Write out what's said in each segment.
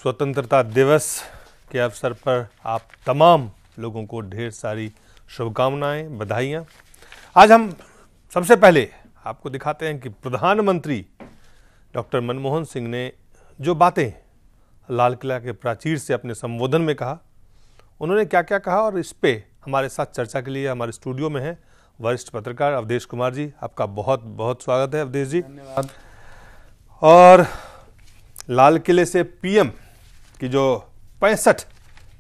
स्वतंत्रता दिवस के अवसर पर आप तमाम लोगों को ढेर सारी शुभकामनाएं, बधाइयाँ। आज हम सबसे पहले आपको दिखाते हैं कि प्रधानमंत्री डॉक्टर मनमोहन सिंह ने जो बातें लाल किला के प्राचीर से अपने संबोधन में कहा, उन्होंने क्या क्या कहा, और इस पे हमारे साथ चर्चा के लिए हमारे स्टूडियो में है वरिष्ठ पत्रकार अवधेश कुमार जी। आपका बहुत बहुत स्वागत है अवधेश जी। धन्यवाद। और लाल किले से पीएम की जो 65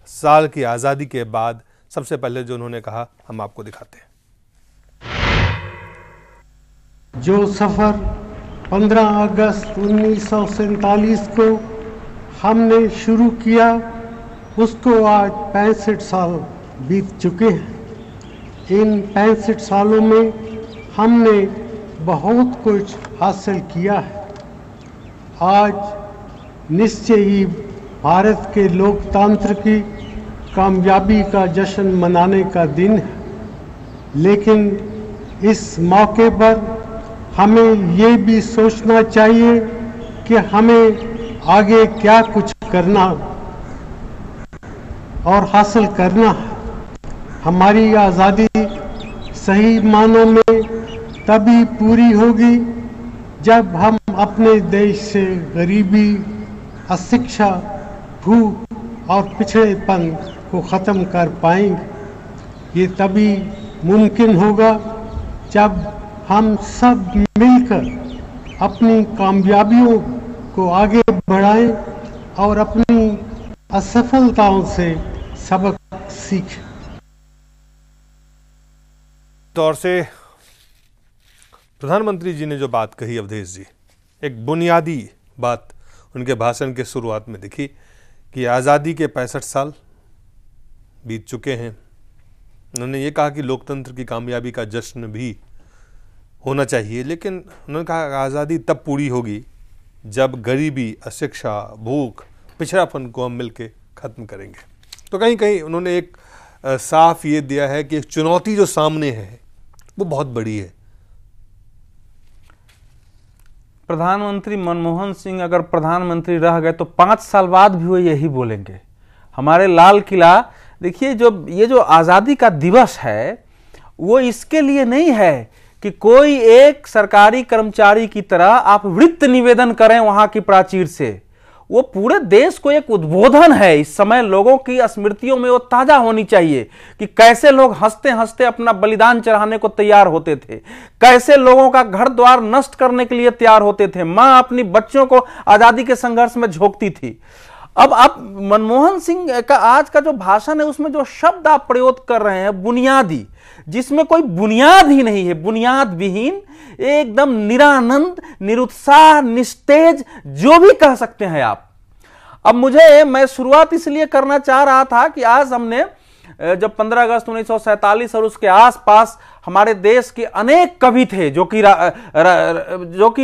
साल की आज़ादी के बाद सबसे पहले जो उन्होंने कहा, हम आपको दिखाते हैं। जो सफ़र 15 अगस्त 1947 को हमने शुरू किया, उसको आज 65 साल बीत चुके हैं। इन 65 सालों में हमने बहुत कुछ हासिल किया है। आज निश्चय ही भारत के लोकतंत्र की कामयाबी का जश्न मनाने का दिन है, लेकिन इस मौके पर हमें ये भी सोचना चाहिए कि हमें आगे क्या कुछ करना और हासिल करना है। हमारी आज़ादी सही मानों में तभी पूरी होगी जब हम अपने देश से गरीबी, अशिक्षा, भूख और पिछड़ेपन को ख़त्म कर पाएंगे। ये तभी मुमकिन होगा जब हम सब मिलकर अपनी कामयाबियों को आगे बढ़ाएं और अपनी असफलताओं से सबक सीखें। तौर से प्रधानमंत्री जी ने जो बात कही अवधेश जी, एक बुनियादी बात उनके भाषण के शुरुआत में दिखी कि आज़ादी के 65 साल बीत चुके हैं। उन्होंने ये कहा कि लोकतंत्र की कामयाबी का जश्न भी होना चाहिए, लेकिन उन्होंने कहा आज़ादी तब पूरी होगी जब गरीबी, अशिक्षा, भूख, पिछड़ापन को हम मिलकर ख़त्म करेंगे। तो कहीं कहीं उन्होंने एक साफ ये दिया है कि एक चुनौती जो सामने है वो बहुत बड़ी है। प्रधानमंत्री मनमोहन सिंह अगर प्रधानमंत्री रह गए तो 5 साल बाद भी वो यही बोलेंगे। हमारे लाल किला, देखिए, ये जो आज़ादी का दिवस है वो इसके लिए नहीं है कि कोई एक सरकारी कर्मचारी की तरह आप वृत्त निवेदन करें वहां की प्राचीर से। वो पूरे देश को एक उद्बोधन है। इस समय लोगों की स्मृतियों में वो ताजा होनी चाहिए कि कैसे लोग हंसते हंसते अपना बलिदान चढ़ाने को तैयार होते थे, कैसे लोगों का घर द्वार नष्ट करने के लिए तैयार होते थे, मां अपनी बच्चों को आजादी के संघर्ष में झोंकती थी। अब आप मनमोहन सिंह का आज का जो भाषण है उसमें जो शब्द आप प्रयोग कर रहे हैं बुनियादी, जिसमें कोई बुनियाद ही नहीं है, बुनियाद विहीन, एकदम निरानंद, निरुत्साह, निस्तेज, जो भी कह सकते हैं आप। अब मैं शुरुआत इसलिए करना चाह रहा था कि आज हमने जब 15 अगस्त 1947 और उसके आसपास हमारे देश के अनेक कवि थे जो कि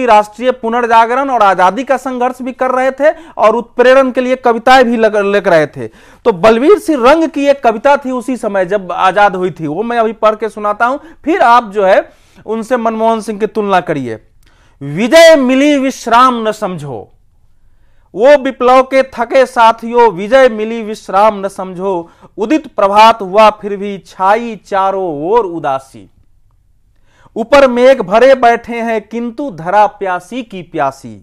राष्ट्रीय पुनर्जागरण और आजादी का संघर्ष भी कर रहे थे और उत्प्रेरण के लिए कविताएं भी लिख रहे थे। तो बलवीर सिंह रंग की एक कविता थी उसी समय जब आजाद हुई थी, वो मैं अभी पढ़ के सुनाता हूं, फिर आप जो है उनसे मनमोहन सिंह की तुलना करिए। विजय मिली विश्राम न समझो, वो विप्लव के थके साथियों, विजय मिली विश्राम न समझो, उदित प्रभात हुआ फिर भी छाई चारों ओर उदासी, ऊपर मेघ भरे बैठे हैं किंतु धरा प्यासी की प्यासी,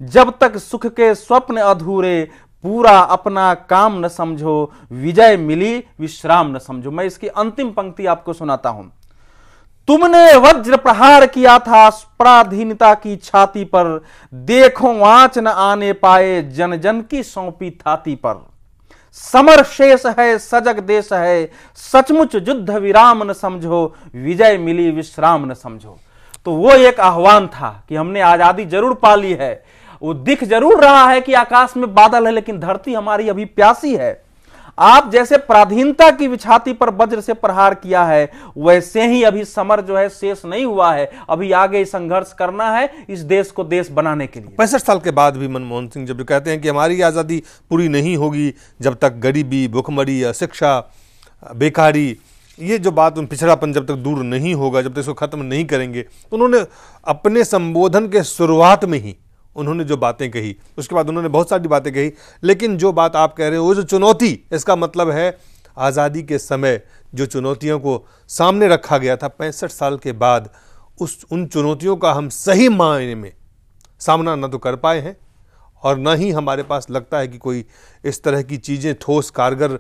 जब तक सुख के स्वप्न अधूरे पूरा अपना काम न समझो, विजय मिली विश्राम न समझो। मैं इसकी अंतिम पंक्ति आपको सुनाता हूं। तुमने वज्र प्रहार किया था पराधीनता की छाती पर, देखो आंच न आने पाए जन जन की सौंपी थाती पर, समर शेष है सजग देश है, सचमुच युद्ध विराम न समझो, विजय मिली विश्राम न समझो। तो वो एक आह्वान था कि हमने आजादी जरूर पाली है, वो दिख जरूर रहा है कि आकाश में बादल है, लेकिन धरती हमारी अभी प्यासी है। आप जैसे पराधीनता की छाती पर वज्र से प्रहार किया है, वैसे ही अभी समर जो है शेष नहीं हुआ है, अभी आगे संघर्ष करना है इस देश को देश बनाने के लिए। 65 साल के बाद भी मनमोहन सिंह जब कहते हैं कि हमारी आज़ादी पूरी नहीं होगी जब तक गरीबी, भुखमरी, अशिक्षा, बेकारी, ये जो बात पिछड़ापन जब तक दूर नहीं होगा, जब तक इसको खत्म नहीं करेंगे, तो उन्होंने अपने संबोधन के शुरुआत में ही उन्होंने जो बातें कही, उसके बाद उन्होंने बहुत सारी बातें कही, लेकिन जो बात आप कह रहे हो वो जो चुनौती, इसका मतलब है आज़ादी के समय जो चुनौतियों को सामने रखा गया था 65 साल के बाद, उन चुनौतियों का हम सही मायने में सामना न तो कर पाए हैं और न ही हमारे पास लगता है कि कोई इस तरह की चीज़ें ठोस कारगर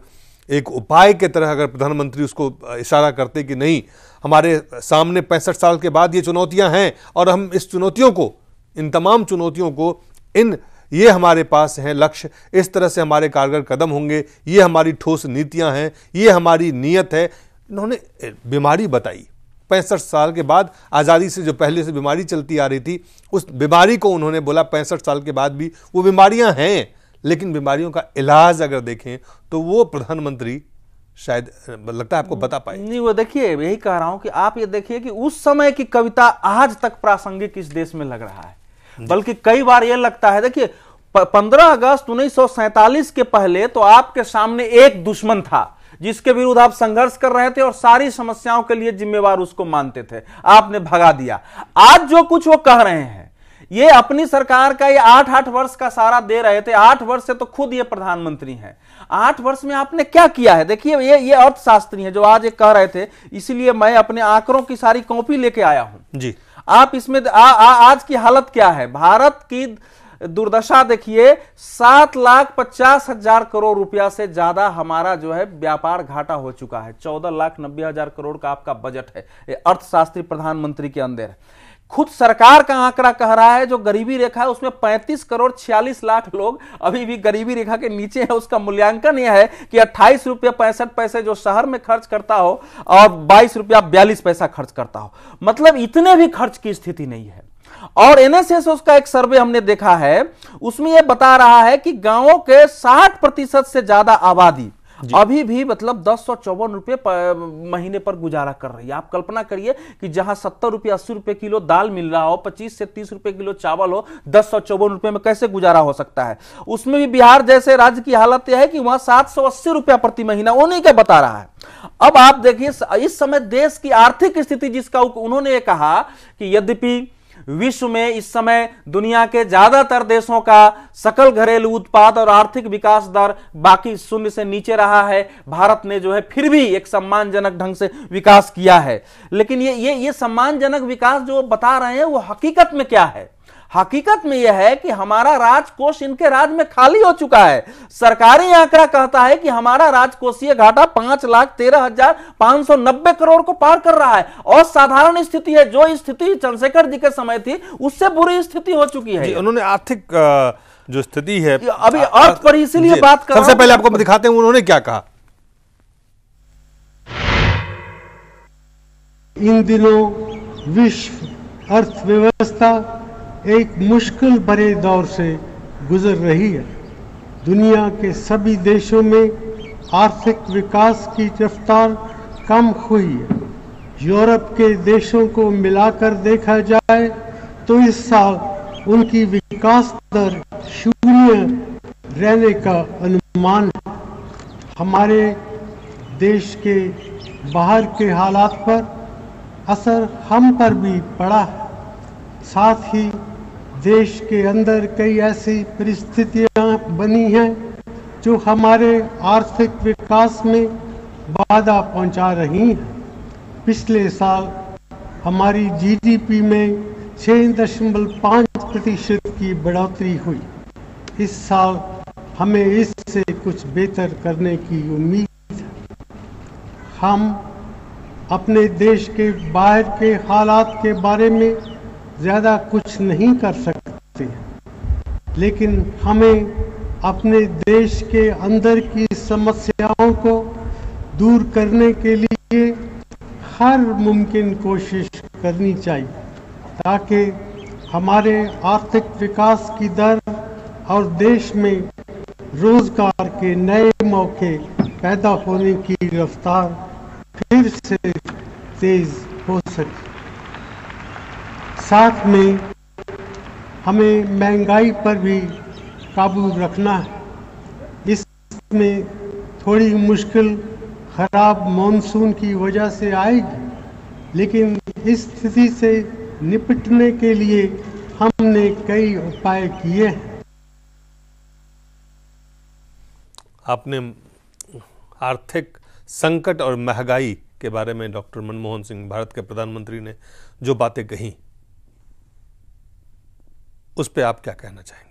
एक उपाय के तरह अगर प्रधानमंत्री उसको इशारा करते कि नहीं, हमारे सामने 65 साल के बाद ये चुनौतियां हैं और हम इस चुनौतियों को, इन तमाम चुनौतियों को, ये हमारे पास हैं लक्ष्य, इस तरह से हमारे कारगर कदम होंगे, ये हमारी ठोस नीतियां हैं, ये हमारी नीयत है। इन्होंने बीमारी बताई 65 साल के बाद, आज़ादी से जो पहले से बीमारी चलती आ रही थी, उस बीमारी को उन्होंने बोला 65 साल के बाद भी वो बीमारियां हैं, लेकिन बीमारियों का इलाज अगर देखें तो वो प्रधानमंत्री शायद लगता है आपको बता पाए नहीं। वो देखिए, यही कह रहा हूं कि आप ये देखिए कि उस समय की कविता आज तक प्रासंगिक इस देश में लग रहा है, बल्कि कई बार ये लगता है, देखिए 15 अगस्त 1947 के पहले तो आपके सामने एक दुश्मन था जिसके विरुद्ध आप संघर्ष कर रहे थे और सारी समस्याओं के लिए जिम्मेवार उसको मानते थे, आपने भगा दिया। आज जो कुछ वो कह रहे हैं, ये अपनी सरकार का ये 8 वर्ष का सारा दे रहे थे। 8 वर्ष से तो खुद ये प्रधानमंत्री हैं। 8 वर्ष में आपने क्या किया है? देखिए, ये अर्थशास्त्री हैं जो आज ये कह रहे थे, इसलिए मैं अपने आंकड़ों की सारी कॉपी लेके आया हूं जी। आप इसमें आज की हालत क्या है? भारत की दुर्दशा देखिए, 7,50,000 करोड़ रुपया से ज्यादा हमारा जो है व्यापार घाटा हो चुका है। 14,90,000 करोड़ का आपका बजट है, ये अर्थशास्त्री प्रधानमंत्री के अंदर है। खुद सरकार का आंकड़ा कह रहा है जो गरीबी रेखा है उसमें 35 करोड़ 46 लाख लोग अभी भी गरीबी रेखा के नीचे है। उसका मूल्यांकन यह है कि 28 रुपया 65 पैसे जो शहर में खर्च करता हो और 22 रुपया 42 पैसा खर्च करता हो, मतलब इतने भी खर्च की स्थिति नहीं है। और एनएसएस उसका एक सर्वे हमने देखा है, उसमें यह बता रहा है कि गांवों के 60% से ज्यादा आबादी अभी भी मतलब 1054 रुपये महीने पर गुजारा कर रही है। आप कल्पना करिए कि जहां 70 रुपये 80 रुपये किलो दाल मिल रहा हो, 25 से 30 रुपये किलो चावल हो, 1054 रुपये में कैसे गुजारा हो सकता है? उसमें भी बिहार जैसे राज्य की हालत यह है कि वहां 780 रुपया प्रति महीना, वो नहीं क्या बता रहा है। अब आप देखिए इस समय देश की आर्थिक स्थिति जिसका उन्होंने कहा कि यद्यपि विश्व में इस समय दुनिया के ज्यादातर देशों का सकल घरेलू उत्पाद और आर्थिक विकास दर बाकी शून्य से नीचे रहा है, भारत ने जो है फिर भी एक सम्मानजनक ढंग से विकास किया है। लेकिन ये सम्मानजनक विकास जो बता रहे हैं वो हकीकत में क्या है? हकीकत में यह है कि हमारा राजकोष इनके राज में खाली हो चुका है। सरकारी आंकड़ा कहता है कि हमारा राजकोषीय घाटा 5,13,590 करोड़ को पार कर रहा है और साधारण स्थिति है। जो स्थिति चंद्रशेखर जी के समय थी उससे बुरी स्थिति हो चुकी है। उन्होंने आर्थिक जो स्थिति है अभी अर्थ पर इसीलिए बात कर, सबसे पहले आपको दिखाते हैं उन्होंने क्या कहा। इन दिनों विश्व अर्थव्यवस्था एक मुश्किल भरे दौर से गुजर रही है। दुनिया के सभी देशों में आर्थिक विकास की रफ्तार कम हुई है। यूरोप के देशों को मिलाकर देखा जाए तो इस साल उनकी विकास दर 0 रहने का अनुमान है। हमारे देश के बाहर के हालात पर असर हम पर भी पड़ा है। साथ ही देश के अंदर कई ऐसी परिस्थितियां बनी हैं जो हमारे आर्थिक विकास में बाधा पहुंचा रही हैं। पिछले साल हमारी जीडीपी में 6.5% की बढ़ोतरी हुई। इस साल हमें इससे कुछ बेहतर करने की उम्मीद है। हम अपने देश के बाहर के हालात के बारे में ज़्यादा कुछ नहीं कर सकते, लेकिन हमें अपने देश के अंदर की समस्याओं को दूर करने के लिए हर मुमकिन कोशिश करनी चाहिए ताकि हमारे आर्थिक विकास की दर और देश में रोजगार के नए मौके पैदा होने की रफ्तार फिर से तेज हो सके। साथ में हमें महंगाई पर भी काबू रखना है। इसमें थोड़ी मुश्किल खराब मॉनसून की वजह से आएगी, लेकिन इस स्थिति से निपटने के लिए हमने उन्होंने कई उपाय किए हैं। आपने आर्थिक संकट और महंगाई के बारे में डॉक्टर मनमोहन सिंह, भारत के प्रधानमंत्री ने जो बातें कही, उस पर आप क्या कहना चाहेंगे?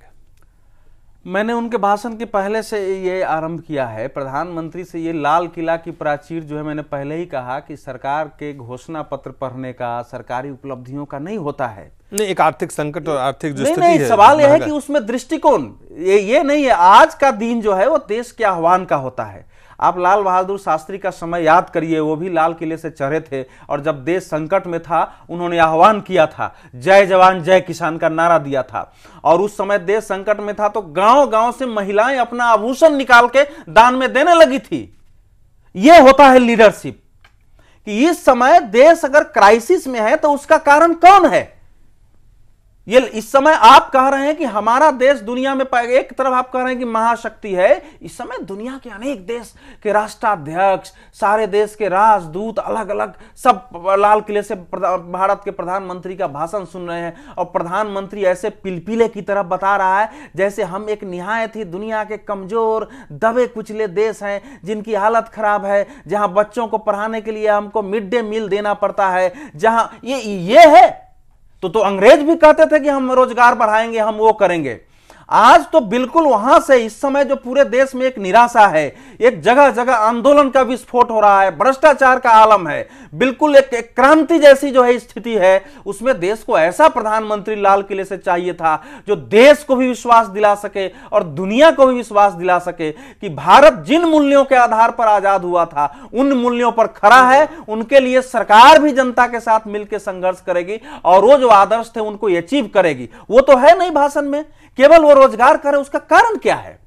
मैंने उनके भाषण के पहले से ये आरंभ किया है, प्रधानमंत्री से ये लाल किला की प्राचीर जो है, मैंने पहले ही कहा कि सरकार के घोषणा पत्र पढ़ने का, सरकारी उपलब्धियों का नहीं होता है। नहीं, एक आर्थिक संकट और आर्थिक जो स्थिति नहीं, है, सवाल यह है कि उसमें दृष्टिकोण ये नहीं है। आज का दिन जो है वो देश के आह्वान का होता है। आप लाल बहादुर शास्त्री का समय याद करिए, वो भी लाल किले से चढ़े थे और जब देश संकट में था उन्होंने आह्वान किया था, जय जवान जय किसान का नारा दिया था। और उस समय देश संकट में था तो गांव गांव से महिलाएं अपना आभूषण निकाल के दान में देने लगी थी। यह होता है लीडरशिप, कि इस समय देश अगर क्राइसिस में है तो उसका कारण कौन है? ये इस समय आप कह रहे हैं कि हमारा देश दुनिया में, एक तरफ आप कह रहे हैं कि महाशक्ति है, इस समय दुनिया के अनेक देश के राष्ट्राध्यक्ष, सारे देश के राजदूत अलग अलग सब लाल किले से भारत के प्रधानमंत्री का भाषण सुन रहे हैं और प्रधानमंत्री ऐसे पिलपिले की तरफ बता रहा है जैसे हम एक निहायत ही दुनिया के कमजोर दबे कुचले देश हैं जिनकी हालत खराब है, जहां बच्चों को पढ़ाने के लिए हमको मिड डे मील देना पड़ता है, जहां ये है। तो अंग्रेज भी कहते थे कि हम रोजगार बढ़ाएंगे, हम वो करेंगे। आज तो बिल्कुल वहां से इस समय जो पूरे देश में एक निराशा है, एक जगह जगह आंदोलन का विस्फोट हो रहा है, भ्रष्टाचार का आलम है, बिल्कुल एक क्रांति जैसी जो है स्थिति है, उसमें देश को ऐसा प्रधानमंत्री लाल किले से चाहिए था जो देश को भी विश्वास दिला सके और दुनिया को भी विश्वास दिला सके कि भारत जिन मूल्यों के आधार पर आजाद हुआ था उन मूल्यों पर खड़ा है। उनके लिए सरकार भी जनता के साथ मिलकर संघर्ष करेगी और वो जो आदर्श थे उनको अचीव करेगी। वो तो है नहीं भाषण में, केवल वो रोजगार करे। उसका कारण क्या है?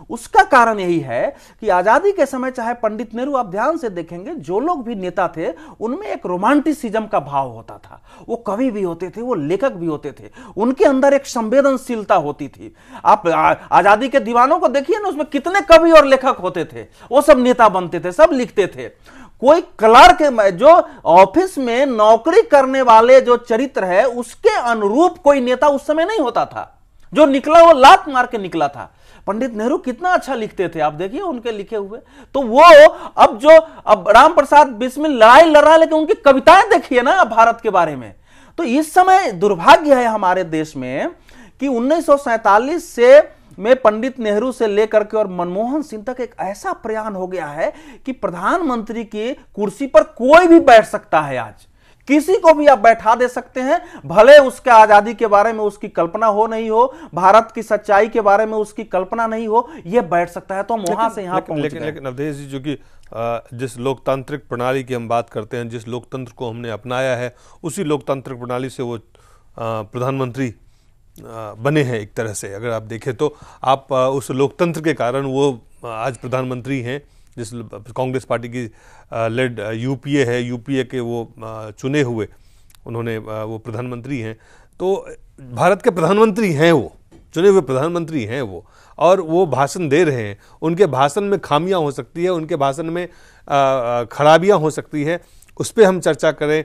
उसका कारण यही है कि आजादी के समय, चाहे पंडित नेहरू, आप ध्यान से देखेंगे, जो लोग भी नेता थे उनमें एक रोमांटिसिज्म का भाव होता था। वो कवि भी होते थे, वो लेखक भी होते थे, उनके अंदर एक संवेदनशीलता होती थी। आप आजादी के दीवानों को देखिए ना, उसमें कितने कवि और लेखक होते थे, वो सब नेता बनते थे, सब लिखते थे। कोई क्लर्क, जो ऑफिस में नौकरी करने वाले जो चरित्र है उसके अनुरूप कोई नेता उस समय नहीं होता था। जो निकला वो लात मार के निकला था। पंडित नेहरू कितना अच्छा लिखते थे, आप देखिए उनके लिखे हुए। तो वो अब राम प्रसाद बिस्मिल लड़ाई लड़ रहा है, लेकिन उनकी कविताएं देखिए ना भारत के बारे में। तो इस समय दुर्भाग्य है हमारे देश में कि 1947 से में पंडित नेहरू से लेकर के और मनमोहन सिंह तक एक ऐसा प्रयाण हो गया है कि प्रधानमंत्री की कुर्सी पर कोई भी बैठ सकता है। आज किसी को भी आप बैठा दे सकते हैं, भले उसके आजादी के बारे में उसकी कल्पना हो नहीं हो, भारत की सच्चाई के बारे में उसकी कल्पना नहीं हो, यह बैठ सकता है। तो हम वहां से यहां पहुंच गए। लेकिन अवधेश जी, जो कि जिस लोकतांत्रिक प्रणाली की हम बात करते हैं, जिस लोकतंत्र को हमने अपनाया है, उसी लोकतांत्रिक प्रणाली से वो प्रधानमंत्री बने हैं एक तरह से। अगर आप देखें तो आप उस लोकतंत्र के कारण वो आज प्रधानमंत्री हैं। जिस कांग्रेस पार्टी की लेड यूपीए है, यूपीए के वो चुने हुए, उन्होंने वो प्रधानमंत्री हैं। तो भारत के प्रधानमंत्री हैं, वो चुने हुए प्रधानमंत्री हैं वो, और वो भाषण दे रहे हैं। उनके भाषण में खामियां हो सकती है, उनके भाषण में खराबियां हो सकती है, उस पर हम चर्चा करें।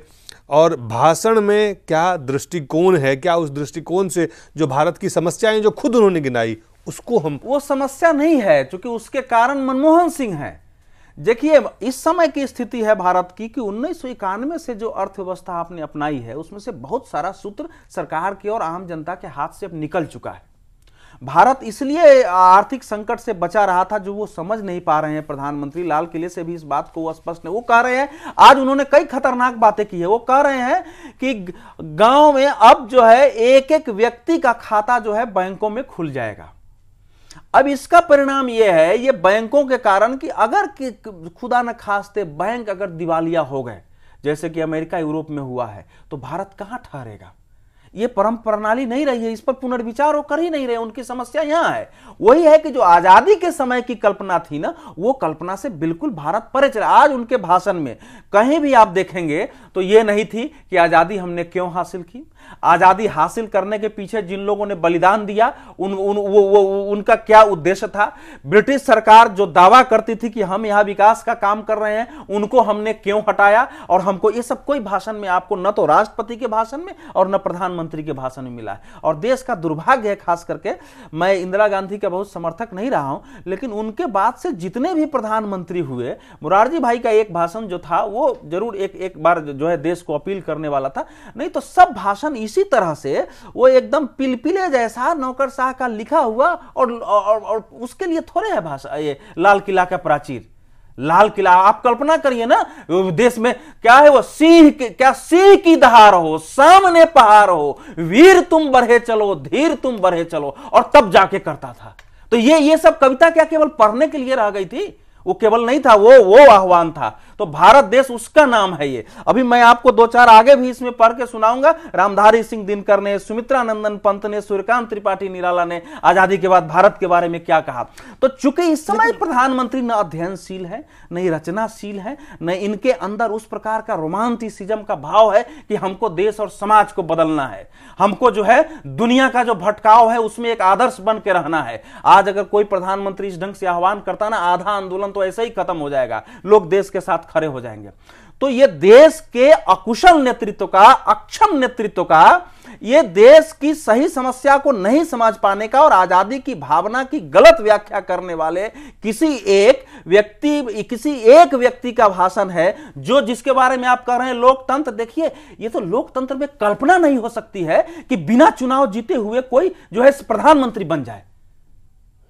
और भाषण में क्या दृष्टिकोण है, क्या उस दृष्टिकोण से जो भारत की समस्याएं जो खुद उन्होंने गिनाई उसको हम, वो समस्या नहीं है, क्योंकि उसके कारण मनमोहन सिंह हैं। देखिए इस समय की स्थिति है भारत की कि 1991 से जो अर्थव्यवस्था आपने अपनाई है उसमें से बहुत सारा सूत्र सरकार के और आम जनता के हाथ से अब निकल चुका है। भारत इसलिए आर्थिक संकट से बचा रहा था, जो वो समझ नहीं पा रहे हैं। प्रधानमंत्री लाल किले से भी इस बात को स्पष्ट नहीं, वो कह रहे हैं, आज उन्होंने कई खतरनाक बातें की है। वो कह रहे हैं कि गांव में अब जो है एक एक व्यक्ति का खाता जो है बैंकों में खुल जाएगा। अब इसका परिणाम यह है, ये बैंकों के कारण, कि अगर खुदा न खास्ते बैंक अगर दिवालिया हो गए, जैसे कि अमेरिका यूरोप में हुआ है, तो भारत कहां ठहरेगा? ये परम प्रणाली नहीं रही है, इस पर पुनर्विचार वो कर ही नहीं रहे। उनकी समस्या यहां है, वही है कि जो आजादी के समय की कल्पना थी ना, वो कल्पना से बिल्कुल भारत परे चला। आज उनके भाषण में कहीं भी आप देखेंगे तो ये नहीं थी कि आजादी हमने क्यों हासिल की, आजादी हासिल करने के पीछे जिन लोगों ने बलिदान दिया उनका क्या उद्देश्य था। ब्रिटिश सरकार जो दावा करती थी कि हम यहां विकास का काम कर रहे हैं, उनको हमने क्यों हटाया। और हमको ये सब कोई भाषण में आपको न तो राष्ट्रपति के भाषण में और न प्रधानमंत्री के भाषण में मिला है। और देश का दुर्भाग्य है, खास करके मैं इंदिरा गांधी का बहुत समर्थक नहीं रहा हूं, लेकिन उनके बाद से जितने भी प्रधानमंत्री हुए, मुरारजी भाई का एक भाषण जो था वो जरूर एक बार जो है देश को अपील करने वाला था, नहीं तो सब भाषण इसी तरह से वो एकदम पिलपिले जैसा नौकरशाह का लिखा हुआ। और उसके लिए थोड़े है भाषा ये लाल किला का प्राचीर। लाल किला आप कल्पना करिए ना, देश में क्या है वो सिंह की दहाड़ हो, सामने पहाड़ हो, वीर तुम बढ़े चलो, धीर तुम बढ़े चलो, और तब जाके करता था। तो ये सब कविता क्या केवल पढ़ने के लिए रह गई थी? वो केवल नहीं था, वो आह्वान था। तो भारत देश उसका नाम है ये। अभी मैं आपको 2-4 आगे भी इसमें पढ़ के सुनाऊंगा। रामधारी सिंह दिनकर ने, सुमित्रा नंदन पंत ने, सूर्यकांत त्रिपाठी निराला ने आजादी के बाद भारत के बारे में क्या कहा। तो चूंकि इस समय प्रधानमंत्री न अध्ययनशील है, न ही रचनाशील है, न इनके अंदर उस प्रकार का रोमांटिसिज्म का भाव है कि हमको देश और समाज को बदलना है, हमको जो है दुनिया का जो भटकाव है उसमें एक आदर्श बन के रहना है। आज अगर कोई प्रधानमंत्री इस ढंग से आह्वान करता ना, आधा आंदोलन तो ऐसे ही खत्म हो जाएगा, लोग देश के साथ खड़े हो जाएंगे। तो ये देश के अकुशल नेतृत्व का, अक्षम नेतृत्व का, ये देश की सही समस्या को नहीं समझ पाने का और आजादी की भावना की गलत व्याख्या करने वाले किसी एक व्यक्ति का भाषण है, जो जिसके बारे में आप कह रहे हैं लोकतंत्र। देखिए, ये तो लोकतंत्र में कल्पना नहीं हो सकती है कि बिना चुनाव जीते हुए कोई जो है प्रधानमंत्री बन जाए।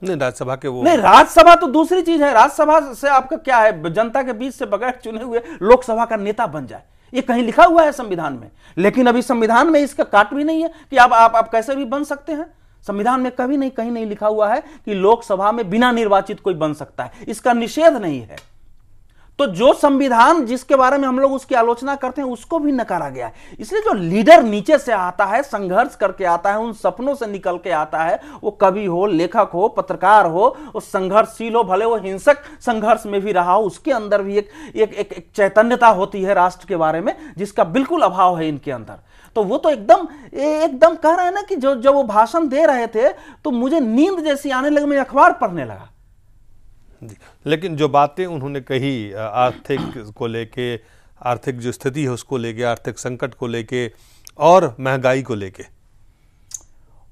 नहीं, राज्यसभा के वो नहीं, राज्यसभा तो दूसरी चीज है। राज्यसभा से आपका क्या है, जनता के बीच से बगैर चुने हुए लोकसभा का नेता बन जाए, ये कहीं लिखा हुआ है संविधान में। लेकिन अभी संविधान में इसका काट भी नहीं है कि आप कैसे भी बन सकते हैं। संविधान में कभी नहीं, कहीं नहीं लिखा हुआ है कि लोकसभा में बिना निर्वाचित कोई बन सकता है, इसका निषेध नहीं है। तो जो संविधान जिसके बारे में हम लोग उसकी आलोचना करते हैं उसको भी नकारा गया है। इसलिए जो लीडर नीचे से आता है, संघर्ष करके आता है, उन सपनों से निकल के आता है, वो कवि हो, लेखक हो, पत्रकार हो, वो संघर्षशील हो, भले वो हिंसक संघर्ष में भी रहा हो, उसके अंदर भी एक चैतन्यता होती है राष्ट्र के बारे में, जिसका बिल्कुल अभाव है इनके अंदर। तो वो तो एकदम कह रहे हैं ना कि जो वो भाषण दे रहे थे तो मुझे नींद जैसी आने लगी, मैं अखबार पढ़ने लगा। लेकिन जो बातें उन्होंने कही आर्थिक को लेके, आर्थिक जो स्थिति है उसको लेके, आर्थिक संकट को लेके और महंगाई को लेके,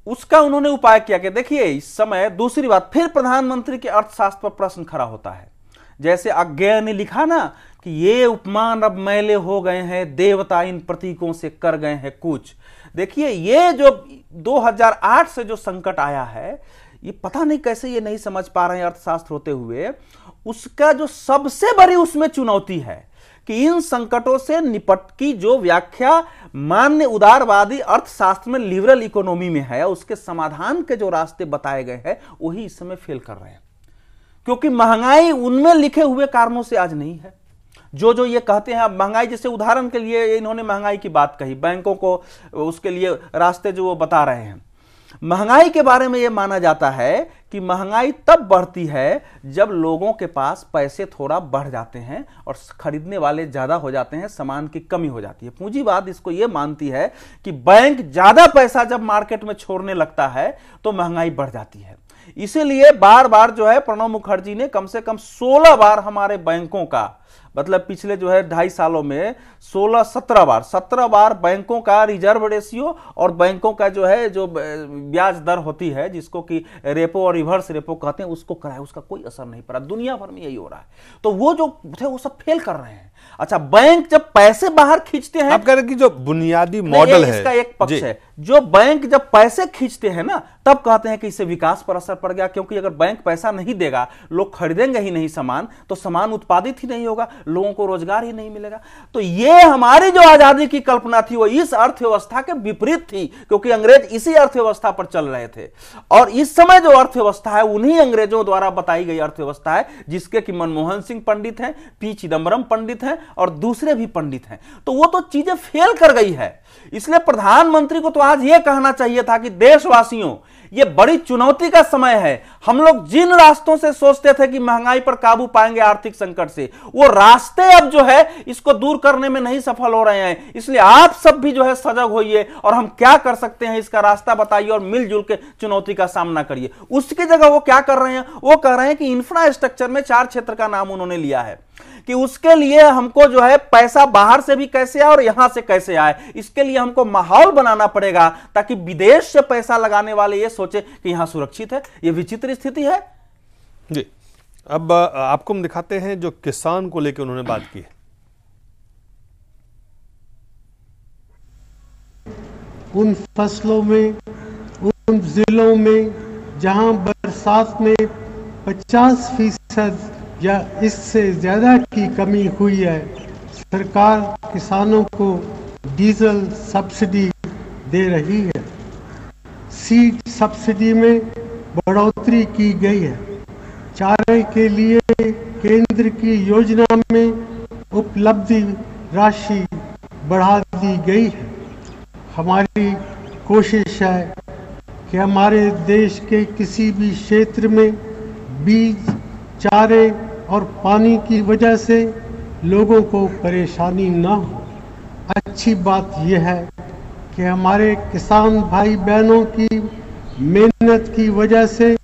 उसका उन्होंने उपाय किया कि देखिए इस समय दूसरी बात, फिर प्रधानमंत्री के अर्थशास्त्र पर प्रश्न खड़ा होता है। जैसे अज्ञेय ने लिखा ना कि ये उपमान अब मैले हो गए हैं, देवता इन प्रतीकों से कर गए हैं कूच। देखिए, ये जो 2008 से जो संकट आया है, ये पता नहीं कैसे ये नहीं समझ पा रहे हैं अर्थशास्त्र होते हुए, उसका जो सबसे बड़ी उसमें चुनौती है कि इन संकटों से निपट की जो व्याख्या मान्य उदारवादी अर्थशास्त्र में, लिबरल इकोनॉमी में है, उसके समाधान के जो रास्ते बताए गए हैं वही इस समय फेल कर रहे हैं। क्योंकि महंगाई उनमें लिखे हुए कारणों से आज नहीं है। जो ये कहते हैं महंगाई, जैसे उदाहरण के लिए इन्होंने महंगाई की बात कही, बैंकों को उसके लिए रास्ते जो वो बता रहे हैं। महंगाई के बारे में यह माना जाता है कि महंगाई तब बढ़ती है जब लोगों के पास पैसे थोड़ा बढ़ जाते हैं और खरीदने वाले ज्यादा हो जाते हैं, सामान की कमी हो जाती है। पूंजीवाद इसको यह मानती है कि बैंक ज्यादा पैसा जब मार्केट में छोड़ने लगता है तो महंगाई बढ़ जाती है। इसीलिए बार बार जो है प्रणब मुखर्जी ने कम से कम 16 बार हमारे बैंकों का, मतलब पिछले जो है 2.5 सालों में 17 बार बैंकों का रिजर्व रेशियो और बैंकों का जो है जो ब्याज दर होती है, जिसको कि रेपो और रिवर्स रेपो कहते हैं, उसको कराया, उसका कोई असर नहीं पड़ा। दुनिया भर में यही हो रहा है। तो वो जो थे वो सब फेल कर रहे हैं। अच्छा, बैंक जब पैसे बाहर खींचते हैं, आप कह रहे हैं कि जो बुनियादी मॉडल है, इसका एक पक्ष है, जो बैंक जब पैसे खींचते हैं ना, तब कहते हैं कि इससे विकास पर असर पड़ गया। क्योंकि अगर बैंक पैसा नहीं देगा, लोग खरीदेंगे ही नहीं सामान, तो सामान उत्पादित ही नहीं होगा, लोगों को रोजगार ही नहीं मिलेगा। तो ये हमारी जो आजादी की कल्पना थी वो इस अर्थव्यवस्था के विपरीत थी, क्योंकि अंग्रेज इसी अर्थव्यवस्था पर चल रहे थे। और इस समय जो अर्थव्यवस्था है उन्हीं अंग्रेजों द्वारा बताई गई अर्थव्यवस्था है, जिसके कि मनमोहन सिंह पंडित हैं, पी चिदम्बरम पंडित हैं और दूसरे भी पंडित हैं। तो वो तो चीजें फेल कर गई है। इसलिए प्रधानमंत्री को तो आज यह कहना चाहिए था कि देशवासियों, ये बड़ी चुनौती का समय है। हम लोग जिन रास्तों से सोचते थे कि महंगाई पर काबू पाएंगे आर्थिक संकट से, वो रास्ते अब जो है इसको दूर करने में नहीं सफल हो रहे हैं। इसलिए आप सब भी जो है सजग होइए और हम क्या कर सकते हैं इसका रास्ता बताइए और मिलजुल के चुनौती का सामना करिए। उसकी जगह वो क्या कर रहे हैं, वो कह रहे हैं कि इंफ्रास्ट्रक्चर में 4 क्षेत्र का नाम उन्होंने लिया है कि उसके लिए हमको जो है पैसा बाहर से भी कैसे आए और यहां से कैसे आए, इसके लिए हमको माहौल बनाना पड़ेगा ताकि विदेश से पैसा लगाने वाले ये सोचे कि यहां सुरक्षित है। ये विचित्र स्थिति है जी। अब आपको हम दिखाते हैं जो किसान को लेकर उन्होंने बात की है। उन फसलों में, उन जिलों में जहां बरसात में 50% या इससे ज़्यादा की कमी हुई है, सरकार किसानों को डीजल सब्सिडी दे रही है। सीड सब्सिडी में बढ़ोतरी की गई है। चारे के लिए केंद्र की योजना में उपलब्धि राशि बढ़ा दी गई है। हमारी कोशिश है कि हमारे देश के किसी भी क्षेत्र में बीज, चारे और पानी की वजह से लोगों को परेशानी न हो। अच्छी बात यह है कि हमारे किसान भाई बहनों की मेहनत की वजह से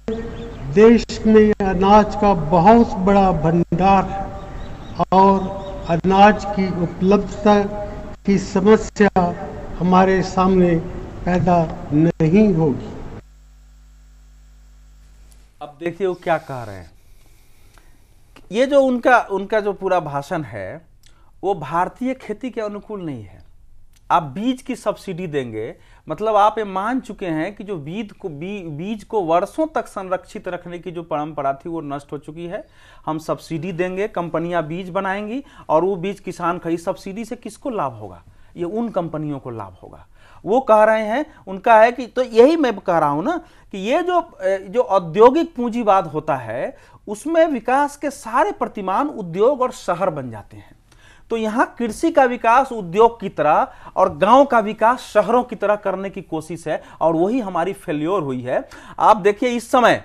देश में अनाज का बहुत बड़ा भंडार है और अनाज की उपलब्धता की समस्या हमारे सामने पैदा नहीं होगी। अब देखिए वो क्या कह रहे हैं। ये जो उनका जो पूरा भाषण है वो भारतीय खेती के अनुकूल नहीं है। आप बीज की सब्सिडी देंगे, मतलब आप ये मान चुके हैं कि जो बीज को वर्षों तक संरक्षित रखने की जो परंपरा थी वो नष्ट हो चुकी है। हम सब्सिडी देंगे, कंपनियां बीज बनाएंगी और वो बीज किसान खरीद। सब्सिडी से किसको लाभ होगा? ये उन कंपनियों को लाभ होगा। वो कह रहे हैं, उनका है कि, तो यही मैं कह रहा हूं ना कि ये जो औद्योगिक पूंजीवाद होता है उसमें विकास के सारे प्रतिमान उद्योग और शहर बन जाते हैं। तो यहां कृषि का विकास उद्योग की तरह और गांव का विकास शहरों की तरह करने की कोशिश है और वही हमारी फेल्योर हुई है। आप देखिए इस समय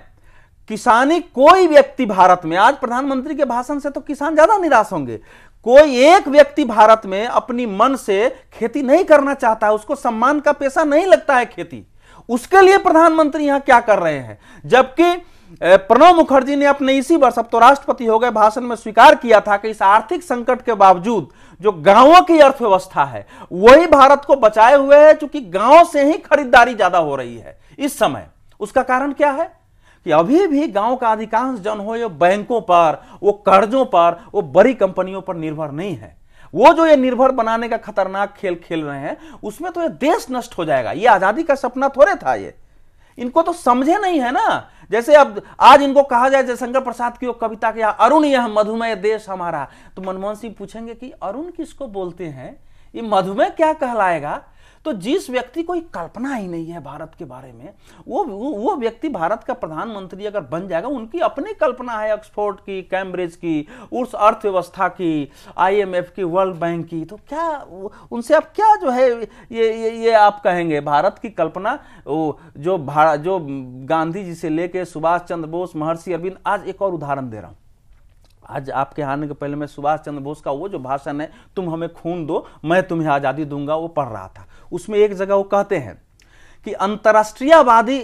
किसानी, कोई व्यक्ति भारत में, आज प्रधानमंत्री के भाषण से तो किसान ज्यादा निराश होंगे, कोई एक व्यक्ति भारत में अपनी मन से खेती नहीं करना चाहता है, उसको सम्मान का पेशा नहीं लगता है खेती। उसके लिए प्रधानमंत्री यहां क्या कर रहे हैं? जबकि प्रणब मुखर्जी ने अपने इसी वर्ष, अब तो राष्ट्रपति हो गए, भाषण में स्वीकार किया था कि इस आर्थिक संकट के बावजूद जो गांवों की अर्थव्यवस्था है वही भारत को बचाए हुए है, क्योंकि गांव से ही खरीदारी ज्यादा हो रही है इस समय। उसका कारण क्या है कि अभी भी गांव का अधिकांश जन हो ये बैंकों पर, वो कर्जों पर, वो बड़ी कंपनियों पर निर्भर नहीं है। वो जो ये निर्भर बनाने का खतरनाक खेल खेल रहे हैं उसमें तो ये देश नष्ट हो जाएगा। ये आजादी का सपना थोड़े था, ये इनको तो समझे नहीं है ना। जैसे अब आज इनको कहा जाए जयशंकर प्रसाद की वो कविता के अरुण यह मधुमेह देश हमारा, तो मनमोहन सिंह पूछेंगे कि अरुण किसको बोलते हैं, ये मधुमेह क्या कहलाएगा? तो जिस व्यक्ति को कल्पना ही नहीं है भारत के बारे में, वो व्यक्ति भारत का प्रधानमंत्री अगर बन जाएगा, उनकी अपनी कल्पना है ऑक्सफोर्ड की, कैम्ब्रिज की, उस अर्थव्यवस्था की, IMF की, वर्ल्ड बैंक की, तो क्या उनसे आप क्या जो है ये आप कहेंगे? भारत की कल्पना जो गांधी जी से लेके सुभाष चंद्र बोस, महर्षि अरविंद। आज एक और उदाहरण दे रहा हूं। आज आपके आने के पहले मैं सुभाष चंद्र बोस का वो जो भाषण है, तुम हमें खून दो मैं तुम्हें आजादी दूंगा, वो पढ़ रहा था। उसमें एक जगह वो कहते हैं कि अंतरराष्ट्रीयवादी,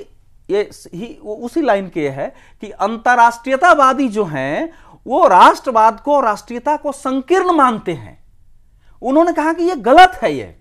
ये उसी लाइन के है कि अंतरराष्ट्रीयतावादी जो हैं वो राष्ट्रवाद को, राष्ट्रीयता को संकीर्ण मानते हैं। उन्होंने कहा कि ये गलत है। ये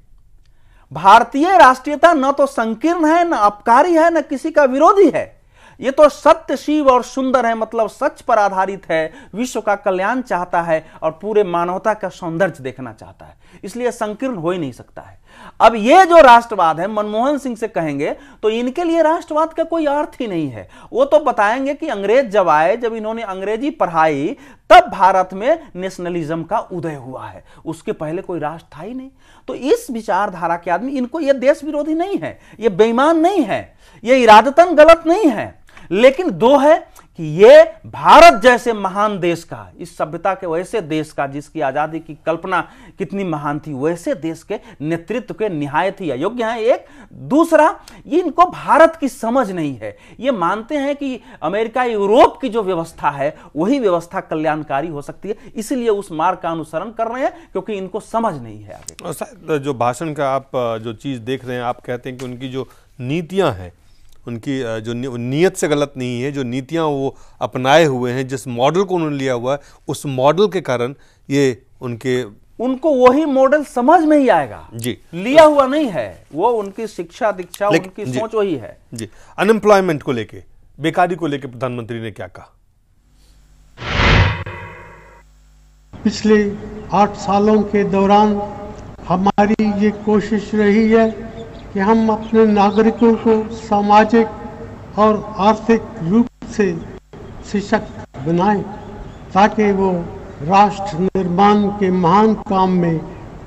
भारतीय राष्ट्रीयता न तो संकीर्ण है, न अपकारी है, न किसी का विरोधी है। ये तो सत्य, शिव और सुंदर है, मतलब सच पर आधारित है, विश्व का कल्याण चाहता है और पूरे मानवता का सौंदर्य देखना चाहता है, इसलिए संकीर्ण हो ही नहीं सकता है। अब ये जो राष्ट्रवाद है, मनमोहन सिंह से कहेंगे तो इनके लिए राष्ट्रवाद का कोई अर्थ ही नहीं है। वो तो बताएंगे कि अंग्रेज जब आए, जब इन्होंने अंग्रेजी पढ़ाई, तब भारत में नेशनलिज्म का उदय हुआ है, उसके पहले कोई राष्ट्र था ही नहीं। तो इस विचारधारा के आदमी, इनको ये देश विरोधी नहीं है, ये बेईमान नहीं है, ये इरादतन गलत नहीं है, लेकिन दो है कि ये भारत जैसे महान देश का, इस सभ्यता के वैसे देश का जिसकी आजादी की कल्पना कितनी महान थी, वैसे देश के नेतृत्व के निहायत ही अयोग्य हैं। एक दूसरा, ये इनको भारत की समझ नहीं है। ये मानते हैं कि अमेरिका यूरोप की जो व्यवस्था है वही व्यवस्था कल्याणकारी हो सकती है, इसलिए उस मार्ग का अनुसरण कर रहे हैं क्योंकि इनको समझ नहीं है आगे। और शायद जो भाषण का आप जो चीज़ देख रहे हैं, आप कहते हैं कि उनकी जो नीतियां हैं, उनकी जो नीयत से गलत नहीं है, जो नीतियां वो अपनाए हुए हैं, जिस मॉडल को उन्होंने लिया हुआ है, उस मॉडल के कारण ये उनको वही मॉडल समझ में ही आएगा जी, लिया हुआ नहीं है, वो उनकी शिक्षा दीक्षा उनकी सोच वही है जी। अनएम्प्लॉयमेंट को लेके, बेकारी को लेके प्रधानमंत्री ने क्या कहा? पिछले 8 सालों के दौरान हमारी ये कोशिश रही है कि हम अपने नागरिकों को सामाजिक और आर्थिक रूप से सशक्त बनाएं ताकि वो राष्ट्र निर्माण के महान काम में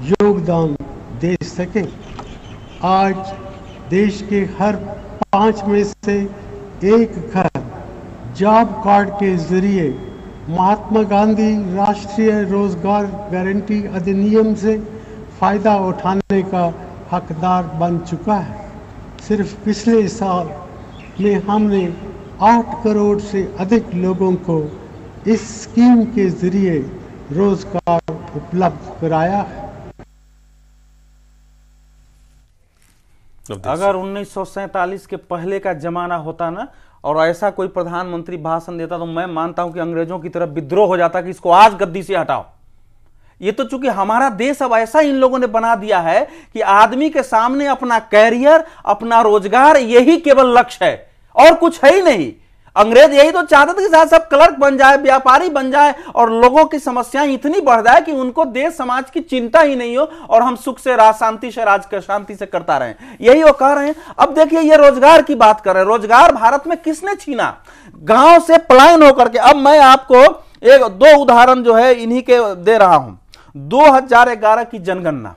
योगदान दे सकें। आज देश के हर 5 में से 1 घर जॉब कार्ड के जरिए महात्मा गांधी राष्ट्रीय रोजगार गारंटी अधिनियम से फायदा उठाने का हकदार बन चुका है। सिर्फ पिछले साल में हमने 8 करोड़ से अधिक लोगों को इस स्कीम के जरिए रोजगार उपलब्ध कराया है। अगर 1947 के पहले का जमाना होता ना और ऐसा कोई प्रधानमंत्री भाषण देता तो मैं मानता हूं कि अंग्रेजों की तरफ विद्रोह हो जाता कि इसको आज गद्दी से हटाओ। ये तो चूंकि हमारा देश अब ऐसा इन लोगों ने बना दिया है कि आदमी के सामने अपना कैरियर, अपना रोजगार यही केवल लक्ष्य है और कुछ है ही नहीं। अंग्रेज यही तो चाहते थे कि साथ सब क्लर्क बन जाए, व्यापारी बन जाए और लोगों की समस्याएं इतनी बढ़ जाए कि उनको देश समाज की चिंता ही नहीं हो और हम सुख से शांति से करता रहें। यही वो कह रहे हैं। अब देखिए, ये रोजगार की बात कर रहे हैं। रोजगार भारत में किसने छीना? गांव से पलायन होकर के। अब मैं आपको 1-2 उदाहरण जो है इन्हीं के दे रहा हूं। 2011 की जनगणना,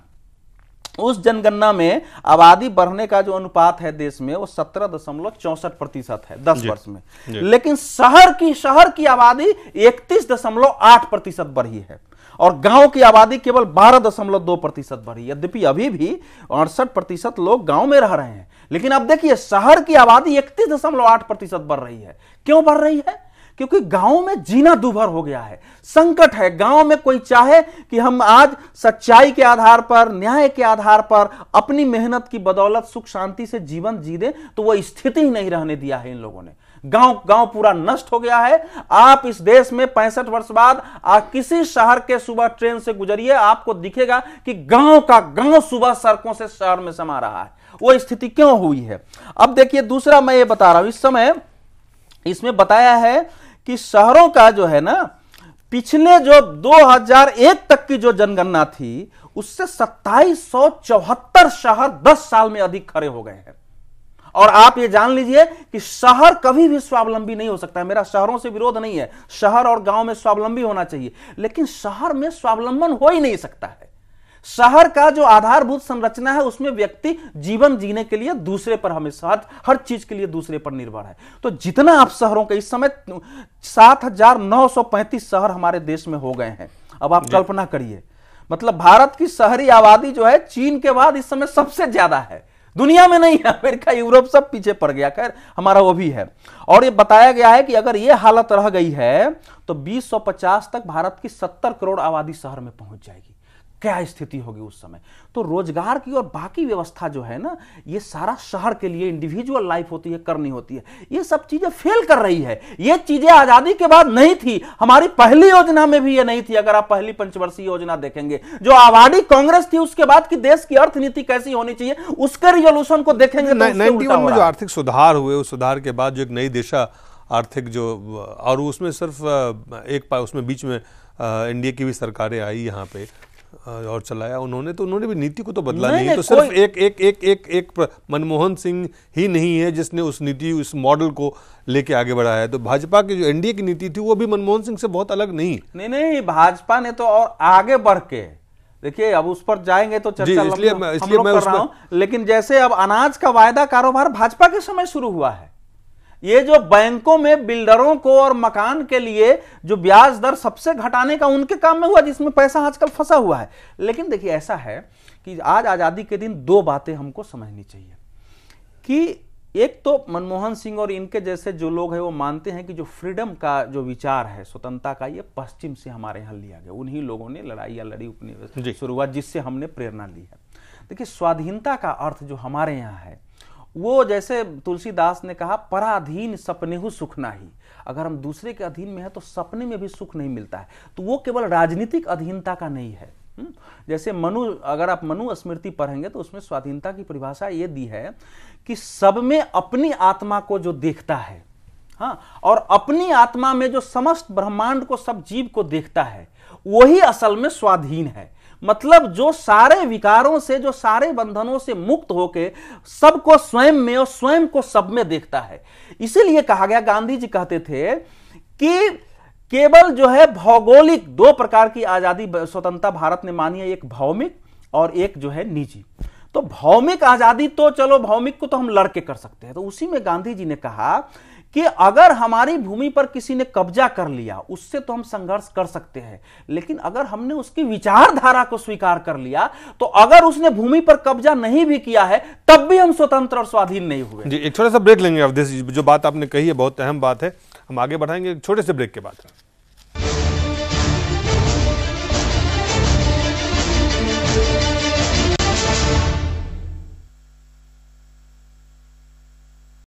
उस जनगणना में आबादी बढ़ने का जो अनुपात है देश में वो 17.64% है 10 वर्ष में। लेकिन शहर की आबादी 31.8% बढ़ी है और गांव की आबादी केवल 12.2% बढ़ी। यद्यपि अभी भी 68% लोग गांव में रह रहे हैं, लेकिन अब देखिए शहर की आबादी 31.8% बढ़ रही है। क्यों बढ़ रही है? क्योंकि गांव में जीना दूभर हो गया है, संकट है। गांव में कोई चाहे कि हम आज सच्चाई के आधार पर, न्याय के आधार पर अपनी मेहनत की बदौलत सुख शांति से जीवन जी दे, तो वो स्थिति ही नहीं रहने दिया है इन लोगों ने। गांव पूरा नष्ट हो गया है। आप इस देश में 65 वर्ष बाद किसी शहर के सुबह ट्रेन से गुजरिए, आपको दिखेगा कि गांव का गांव सुबह सड़कों से शहर में समा रहा है। वो स्थिति क्यों हुई है? अब देखिए, दूसरा मैं ये बता रहा हूं, इस समय इसमें बताया है कि शहरों का जो है ना, पिछले जो 2001 तक की जो जनगणना थी उससे 2774 शहर 10 साल में अधिक खड़े हो गए हैं। और आप ये जान लीजिए कि शहर कभी भी स्वावलंबी नहीं हो सकता है। मेरा शहरों से विरोध नहीं है, शहर और गांव में स्वावलंबी होना चाहिए, लेकिन शहर में स्वावलंबन हो ही नहीं सकता है। शहर का जो आधारभूत संरचना है उसमें व्यक्ति जीवन जीने के लिए दूसरे पर, हमेशा हर चीज के लिए दूसरे पर निर्भर है। तो जितना आप शहरों के, इस समय 7,935 शहर हमारे देश में हो गए हैं। अब आप कल्पना करिए, मतलब भारत की शहरी आबादी जो है चीन के बाद इस समय सबसे ज्यादा है, दुनिया में नहीं है। अमेरिका, यूरोप सब पीछे पड़ गया, खैर हमारा वो भी है। और ये बताया गया है कि अगर ये हालत रह गई है तो 2050 तक भारत की 70 करोड़ आबादी शहर में पहुंच जाएगी। क्या स्थिति होगी उस समय? तो रोजगार की और बाकी व्यवस्था जो है ना, ये सारा शहर के लिए इंडिविजुअल लाइफ होती है, करनी होती है। ये सब चीजें फेल कर रही है। ये चीजें आजादी के बाद नहीं थी, हमारी पहली योजना में भी ये नहीं थी। अगर आप पहली पंचवर्षीय योजना देखेंगे जो आबादी कांग्रेस थी, उसके बाद की देश की अर्थनीति कैसी होनी चाहिए उसके रिजोल्यूशन को देखेंगे तो 91 में जो आर्थिक सुधार हुए, उस सुधार के बाद जो एक नई दिशा आर्थिक जो, और उसमें सिर्फ उसमें बीच में इंडिया की भी सरकारें आई यहाँ पे और चलाया उन्होंने, तो उन्होंने भी नीति को तो बदला नहीं। तो सिर्फ एक मनमोहन सिंह ही नहीं है जिसने उस नीति, उस मॉडल को लेके आगे बढ़ाया है। तो भाजपा की जो एनडीए की नीति थी वो भी मनमोहन सिंह से बहुत अलग नहीं। भाजपा ने तो और आगे बढ़ के, देखिए अब उस पर जाएंगे तो चर्चा इसलिए मैं कर रहा हूं। लेकिन जैसे अब अनाज का वायदा कारोबार भाजपा के समय शुरू हुआ है, ये जो बैंकों में बिल्डरों को और मकान के लिए जो ब्याज दर सबसे घटाने का उनके काम में हुआ, जिसमें पैसा आजकल फंसा हुआ है। लेकिन देखिए ऐसा है कि आज आजादी के दिन दो बातें हमको समझनी चाहिए कि एक तो मनमोहन सिंह और इनके जैसे जो लोग हैं वो मानते हैं कि जो फ्रीडम का जो विचार है, स्वतंत्रता का, ये पश्चिम से हमारे यहाँ लिया गया। उन्हीं लोगों ने लड़ाइयाँ लड़ी, उपनिवेश शुरुआत, जिससे हमने प्रेरणा ली है। देखिए स्वाधीनता का अर्थ जो हमारे यहाँ है वो, जैसे तुलसीदास ने कहा, पराधीन सपनेहु सुख नाही। अगर हम दूसरे के अधीन में है तो सपने में भी सुख नहीं मिलता है। तो वो केवल राजनीतिक अधीनता का नहीं है। जैसे अगर आप मनु स्मृति पढ़ेंगे तो उसमें स्वाधीनता की परिभाषा ये दी है कि सब में अपनी आत्मा को जो देखता है, हाँ, और अपनी आत्मा में जो समस्त ब्रह्मांड को, सब जीव को देखता है, वही असल में स्वाधीन है। मतलब जो सारे विकारों से, जो सारे बंधनों से मुक्त होके सबको स्वयं में और स्वयं को सब में देखता है। इसीलिए कहा गया, गांधी जी कहते थे कि केवल जो है भौगोलिक दो प्रकार की आजादी स्वतंत्रता भारत ने मानी है, एक भौमिक और एक जो है निजी। तो भौमिक आजादी तो चलो, भौमिक को तो हम लड़के कर सकते हैं। तो उसी में गांधी जी ने कहा कि अगर हमारी भूमि पर किसी ने कब्जा कर लिया, उससे तो हम संघर्ष कर सकते हैं, लेकिन अगर हमने उसकी विचारधारा को स्वीकार कर लिया, तो अगर उसने भूमि पर कब्जा नहीं भी किया है तब भी हम स्वतंत्र और स्वाधीन नहीं हुए। जी, एक छोटा सा ब्रेक लेंगे। जो बात आपने कही है बहुत अहम बात है, हम आगे बढ़ाएंगे एक छोटे से ब्रेक के बाद।